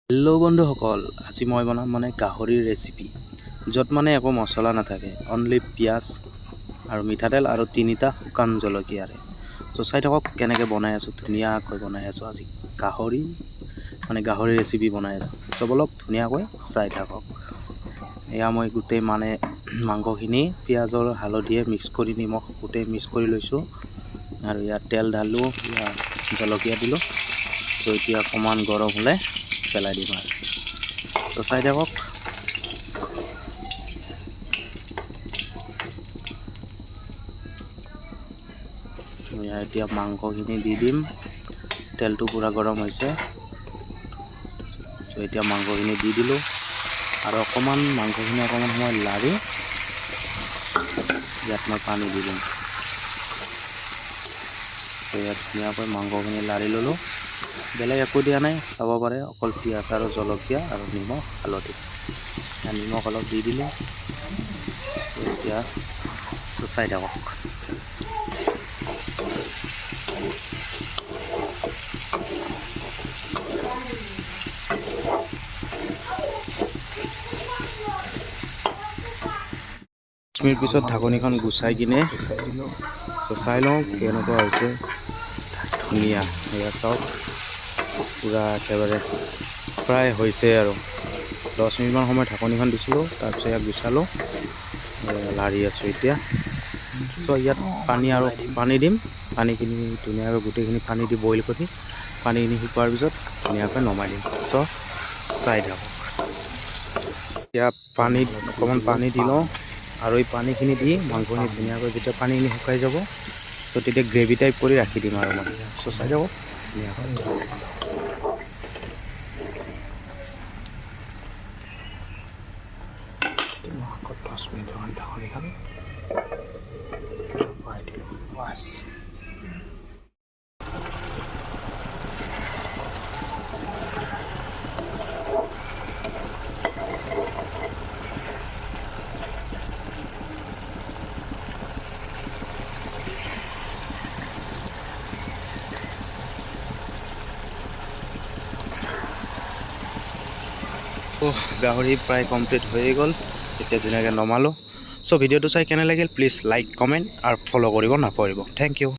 Hello' বন্ধুসকল, আজি মই বনাম গাহৰিৰ ৰেচিপি, য'ত একো মছলা নাথাকে, অনলি পিঁয়াজ আৰু মিঠাতেল আৰু 3টা শুকান জলকীয়াৰে। চ' চাই থাকক কেনেকৈ বনাই আছোঁ, ধুনীয়াকৈ বনাই আছোঁ। আজি গাহৰি ৰেচিপি বনাই আছোঁ। চ' বলক ধুনীয়াকৈ চাই থাকক। এয়া মই গোটেই মাংসখিনি পিঁয়াজৰ হালধিয়ে মিক্স কৰি নিমখ গোটেই মিক্স কৰি লৈছোঁ। আৰু ইয়াত তেল ঢালোঁ, ইয়াত জলকীয়া দিলোঁ। চ' এতিয়া অকণমান গৰম হ'লে পেলাই দিম আৰু। তো চাই থাকক। এতিয়া মাংসখিনি দি দিম। তেলটো পূৰা গৰম হৈছে। চ' এতিয়া মাংসখিনি দি দিলোঁ আৰু মাংসখিনি অকণমান সময় লাৰি ইয়াত মই পানী দি দিম। চ' ইয়াত ধুনীয়াকৈ মাংসখিনি লাৰি ল'লোঁ। বেলেগ একো দিয়া নাই, চাব পাৰে, অকল পিঁয়াজ আৰু জলকীয়া আৰু নিমখ হালধি। নিমখ অলপ দি দিলোঁ। এতিয়া চাই থাকক। মিনিট পিছত ঢাকনিখন গুচাই কিনে চাই লওঁ কেনেকুৱা হৈছে। ধুনীয়া, এয়া চাওক, পূৰা একেবাৰে প্ৰায় হৈছে আৰু। 10 মিনিটমান সময় ঢাকনিখন দিছিলোঁ, তাৰপিছত ইয়াক গুচালোঁ, লাৰি আছোঁ এতিয়া। চ' ইয়াত পানী দিম। পানীখিনি ধুনীয়াকৈ গোটেইখিনি পানী দি বইল কৰি পানীখিনি শুকোৱাৰ পিছত ধুনীয়াকৈ নমাই দিম। চ' চাই থাকক। এতিয়া অকণমান পানী দি লওঁ আৰু এই পানীখিনি দি মাংসখিনি ধুনীয়াকৈ যেতিয়া পানীখিনি শুকাই যাব, চ' তেতিয়া গ্ৰেভি টাইপ কৰি ৰাখি দিম আৰু মই। চ' চাই থাকক ধুনীয়াকৈ। গাহৰি প্ৰায় কমপ্লিট হৈয়ে গ'ল। এতিয়া ধুনীয়াকৈ নমালোঁ। চ' ভিডিঅ'টো চাই কেনে লাগিল, প্লিজ লাইক, কমেণ্ট আৰু ফ'ল' কৰিব নাপাহৰিব। Thank U.